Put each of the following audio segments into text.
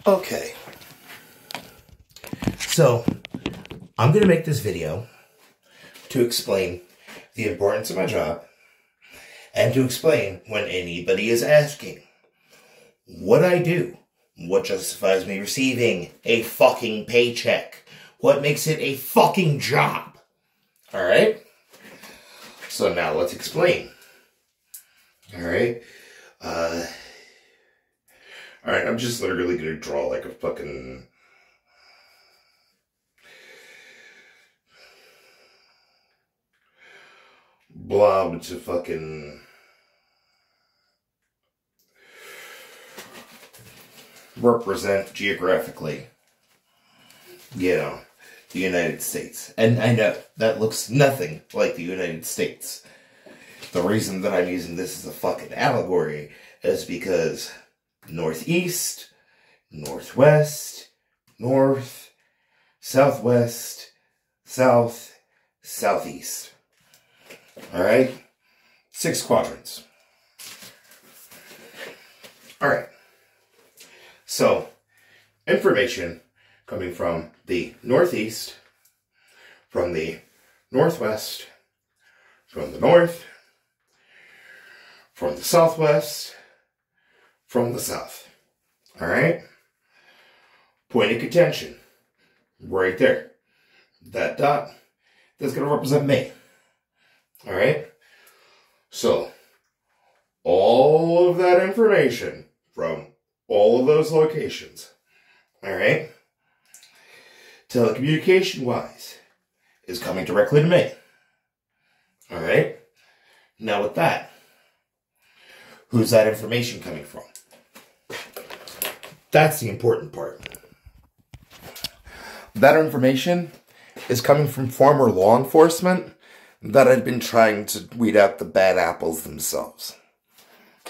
Okay, so I'm going to make this video to explain the importance of my job and to explain when anybody is asking what I do, what justifies me receiving a fucking paycheck, what makes it a fucking job. Alright? So now let's explain. Alright? Alright, I'm just literally gonna draw like a fucking blob to fucking represent geographically, you know, the United States. And I know that looks nothing like the United States. The reason that I'm using this as a fucking allegory is because northeast, northwest, north, southwest, south, southeast. Alright? 6 quadrants. Alright. So, information coming from the northeast, from the northwest, from the north, from the southwest, from the south. Alright? Point of contention. Right there. That dot, that's going to represent me. Alright? So, all of that information from all of those locations, alright, telecommunication-wise, is coming directly to me. Alright? Now with that, who's that information coming from? That's the important part. That information is coming from former law enforcement that had been trying to weed out the bad apples themselves.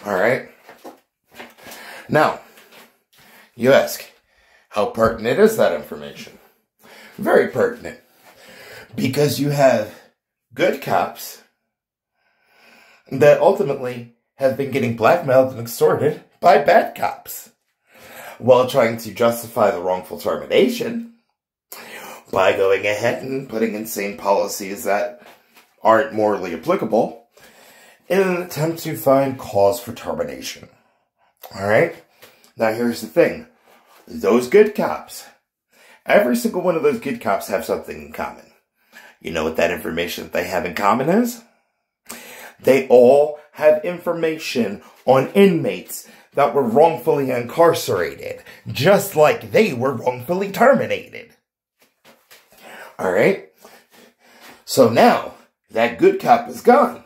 Alright? Now, you ask, how pertinent is that information? Very pertinent. Because you have good cops that ultimately have been getting blackmailed and extorted by bad cops while trying to justify the wrongful termination by going ahead and putting insane policies that aren't morally applicable in an attempt to find cause for termination. Alright? Now here's the thing. Those good cops, every single one of those good cops have something in common. You know what that information that they have in common is? They all have information on inmates that were wrongfully incarcerated, just like they were wrongfully terminated. Alright? So now, that good cop is gone.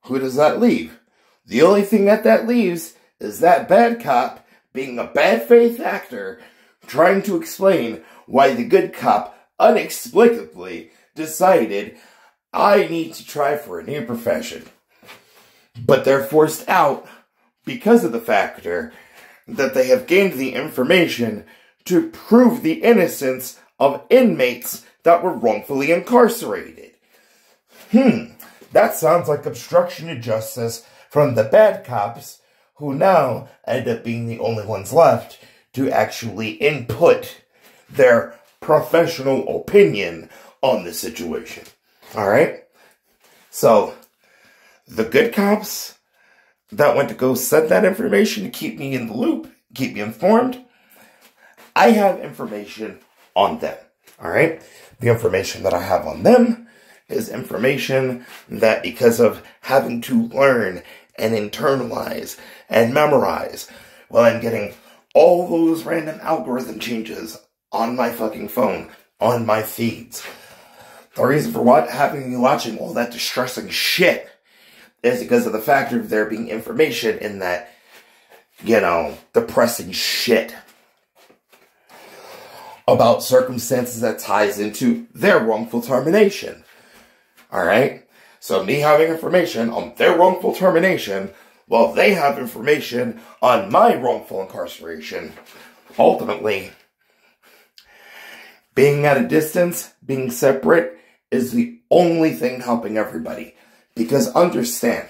Who does that leave? The only thing that leaves is that bad cop being a bad faith actor trying to explain why the good cop inexplicably decided, I need to try for a new profession. But they're forced out because of the factor that they have gained the information to prove the innocence of inmates that were wrongfully incarcerated. That sounds like obstruction of justice from the bad cops, who now end up being the only ones left to actually input their professional opinion on the situation. Alright? So, the good cops that went to go set that information to keep me in the loop, keep me informed, I have information on them. Alright? The information that I have on them is information that, because of having to learn and internalize and memorize, well, I'm getting all those random algorithm changes on my fucking phone, on my feeds. The reason for having me watching all that distressing shit is because of the factor of there being information in that, you know, depressing shit about circumstances that ties into their wrongful termination. Alright? So me having information on their wrongful termination, while they have information on my wrongful incarceration, ultimately, being at a distance, being separate, is the only thing helping everybody. Because understand,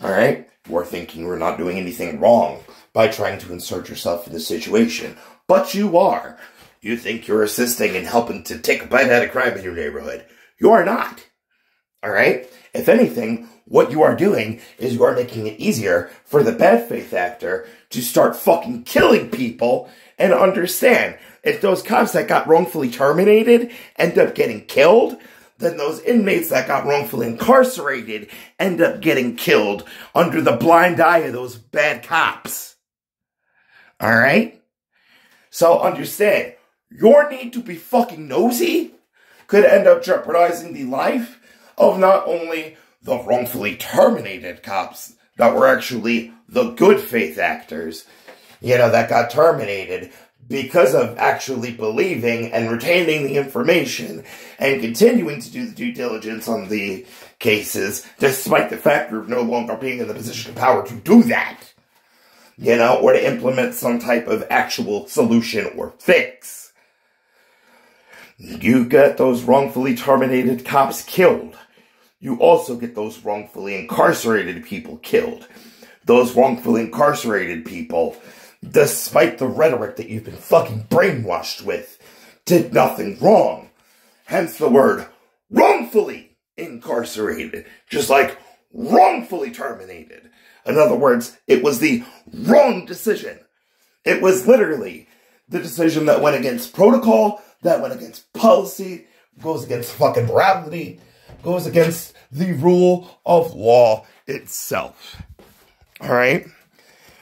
alright, we're thinking we're not doing anything wrong. by trying to insert yourself in the situation. But you are. You think you're assisting and helping to take a bite out of crime in your neighborhood. You are not. Alright? If anything, what you are doing is you are making it easier for the bad faith actor to start fucking killing people and understand if those cops that got wrongfully terminated end up getting killed, then those inmates that got wrongfully incarcerated end up getting killed under the blind eye of those bad cops. Alright? So understand, your need to be fucking nosy could end up jeopardizing the life of not only the wrongfully terminated cops that were actually the good faith actors, that got terminated because of actually believing and retaining the information and continuing to do the due diligence on the cases, despite the fact of no longer being in the position of power to do that, or to implement some type of actual solution or fix. You get those wrongfully terminated cops killed. You also get those wrongfully incarcerated people killed. Those wrongfully incarcerated people, despite the rhetoric that you've been fucking brainwashed with, did nothing wrong. Hence the word wrongfully incarcerated, just like wrongfully terminated. In other words, it was the wrong decision. It was literally the decision that went against protocol, that went against policy, goes against fucking morality, goes against the rule of law itself. Alright?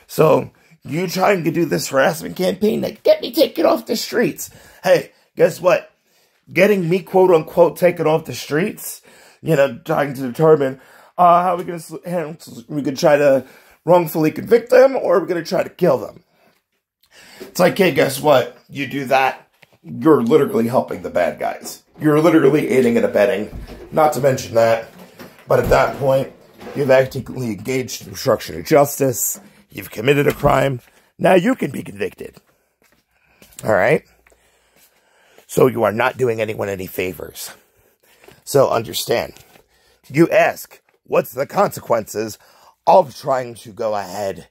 So, you trying to do this harassment campaign that get me taken off the streets. Hey, guess what? Getting me, quote-unquote, taken off the streets, trying to determine how we're going to handle, we could try to wrongfully convict them, or we're going to try to kill them. It's like, hey, guess what? You do that, you're literally helping the bad guys. You're literally aiding and abetting. Not to mention that, but at that point, you've actively engaged in obstruction of justice. You've committed a crime. Now you can be convicted. Alright? So you are not doing anyone any favors. So understand. You ask, what's the consequences of trying to go ahead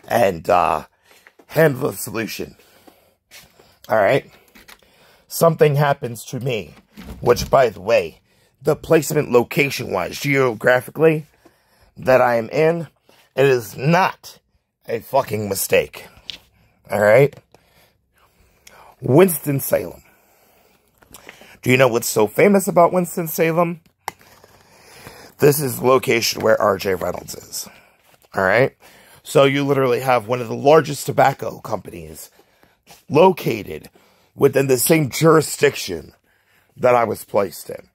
and handle the solution? Alright? Something happens to me, which, by the way, the placement location-wise, geographically, that I am in, it is not a fucking mistake. Alright? Winston-Salem. Do you know what's so famous about Winston-Salem? This is the location where R.J. Reynolds is. Alright? So you literally have one of the largest tobacco companies located within the same jurisdiction that I was placed in.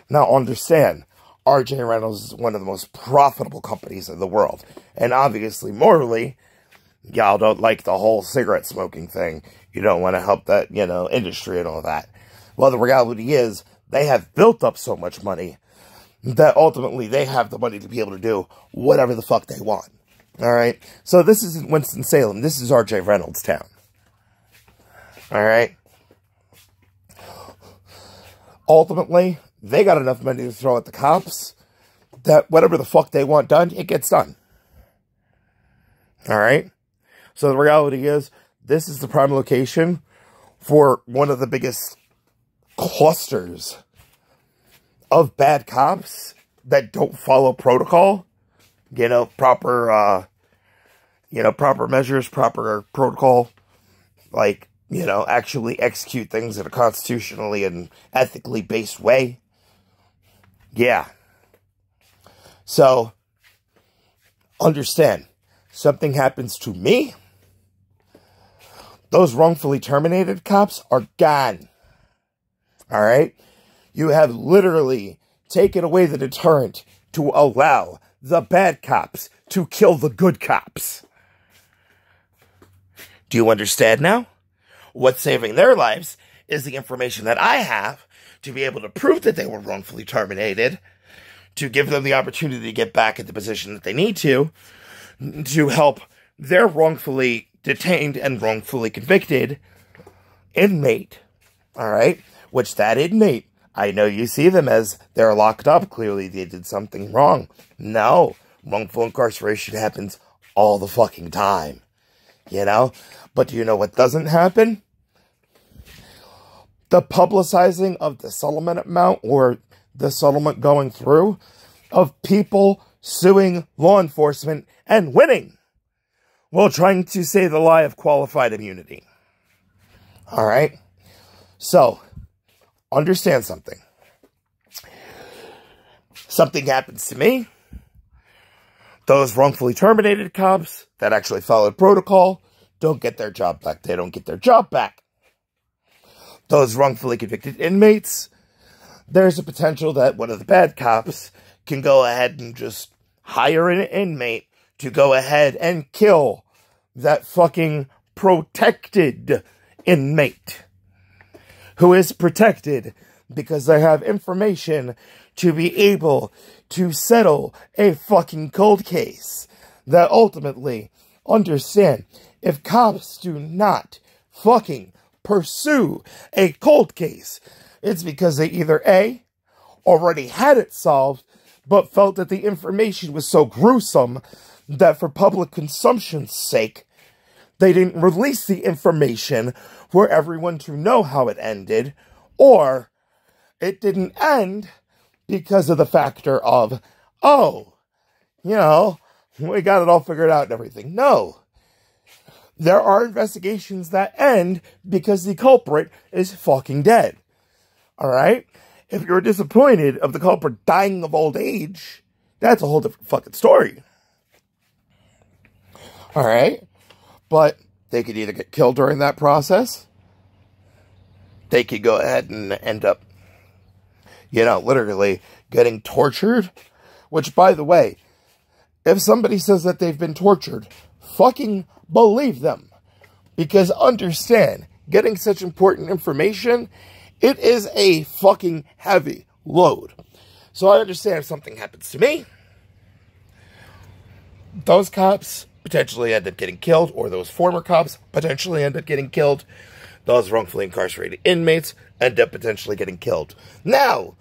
Now understand, R.J. Reynolds is one of the most profitable companies in the world. And obviously, morally, y'all don't like the whole cigarette smoking thing. You don't want to help that, industry and all that. Well, the reality is, they have built up so much money that ultimately they have the money to be able to do whatever the fuck they want. Alright? So this isn't Winston-Salem. This is R.J. Reynolds town. Alright? Ultimately, they got enough money to throw at the cops that whatever the fuck they want done, it gets done. Alright? So the reality is, this is the prime location for one of the biggest clusters of bad cops that don't follow protocol. Proper measures, proper protocol. Like, actually execute things in a constitutionally and ethically based way. Yeah. So, understand, something happens to me, those wrongfully terminated cops are gone. Alright? You have literally taken away the deterrent to allow the bad cops to kill the good cops. Do you understand now? What's saving their lives is the information that I have to be able to prove that they were wrongfully terminated, to give them the opportunity to get back in the position that they need to help their wrongfully detained and wrongfully convicted inmate, alright? Which that inmate, I know you see them as they're locked up, clearly they did something wrong. No, wrongful incarceration happens all the fucking time. you know? But do you know what doesn't happen? The publicizing of the settlement amount or the settlement going through of people suing law enforcement and winning while trying to say the lie of qualified immunity. All right? So, understand something. Something happens to me. Those wrongfully terminated cops that actually followed protocol don't get their job back. They don't get their job back. Those wrongfully convicted inmates, there's a potential that one of the bad cops can go ahead and just hire an inmate to go ahead and kill that fucking protected inmate who is protected because they have information to be able to settle a fucking cold case. That ultimately, understand, if cops do not fucking pursue a cold case, it's because they either A, already had it solved, but felt that the information was so gruesome that for public consumption's sake, they didn't release the information for everyone to know how it ended, or it didn't end because of the factor of, oh, you know, we got it all figured out and everything. No. There are investigations that end because the culprit is fucking dead. Alright? If you're disappointed of the culprit dying of old age, that's a whole different fucking story. Alright? But they could either get killed during that process, they could go ahead and end up, you know, literally getting tortured. Which, by the way, if somebody says that they've been tortured, fucking believe them. Because understand, getting such important information, it is a fucking heavy load. So I understand if something happens to me, those cops potentially end up getting killed, or those former cops potentially end up getting killed. Those wrongfully incarcerated inmates end up potentially getting killed. Now,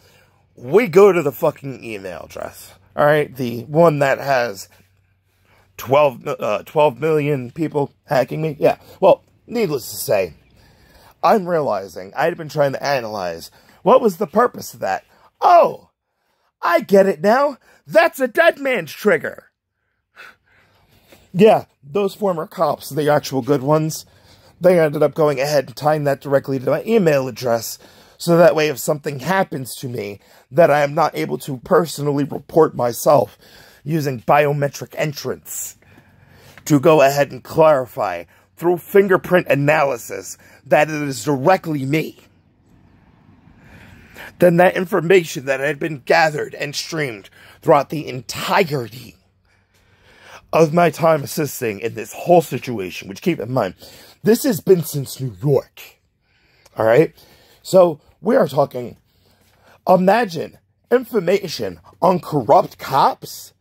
we go to the fucking email address. Alright, the one that has 12 million people hacking me. Yeah, well, needless to say, I'm realizing I'd been trying to analyze what was the purpose of that. Oh, I get it now. That's a dead man's trigger. Yeah, those former cops, the actual good ones, they ended up going ahead and tying that directly to my email address, so that way if something happens to me that I am not able to personally report myself using biometric entrance to go ahead and clarify through fingerprint analysis that it is directly me, then that information that had been gathered and streamed throughout the entirety of my time assisting in this whole situation, which, keep in mind, this has been since New York. Alright? So, we are talking, imagine information on corrupt cops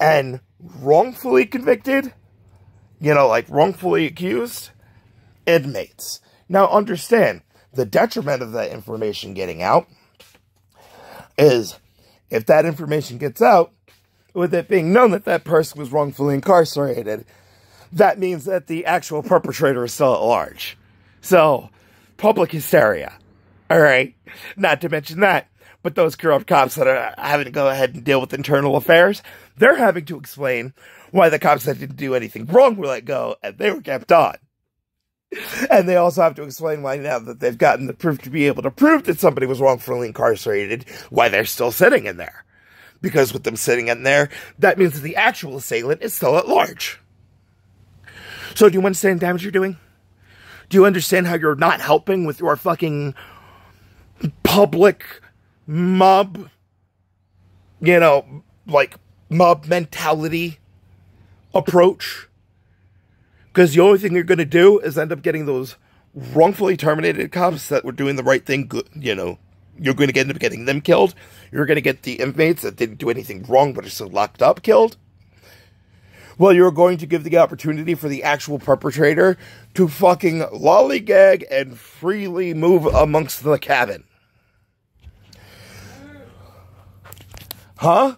and wrongfully convicted, you know, like wrongfully accused inmates. Now, understand, the detriment of that information getting out is, if that information gets out, with it being known that that person was wrongfully incarcerated, that means that the actual perpetrator is still at large. So, public hysteria. Alright? Not to mention that, but those corrupt cops that are having to go ahead and deal with internal affairs, they're having to explain why the cops that didn't do anything wrong were let go, and they were kept on. And they also have to explain why, now that they've gotten the proof to be able to prove that somebody was wrongfully incarcerated, why they're still sitting in there. Because with them sitting in there, that means that the actual assailant is still at large. So do you understand the damage you're doing? Do you understand how you're not helping with your fucking public mob, you know, like mob mentality approach? Because the only thing you're going to do is end up getting those wrongfully terminated cops that were doing the right thing, good, you know, you're going to end up getting them killed. You're going to get the inmates that didn't do anything wrong but are still locked up killed. Well, you're going to give the opportunity for the actual perpetrator to fucking lollygag and freely move amongst the cabin. Huh?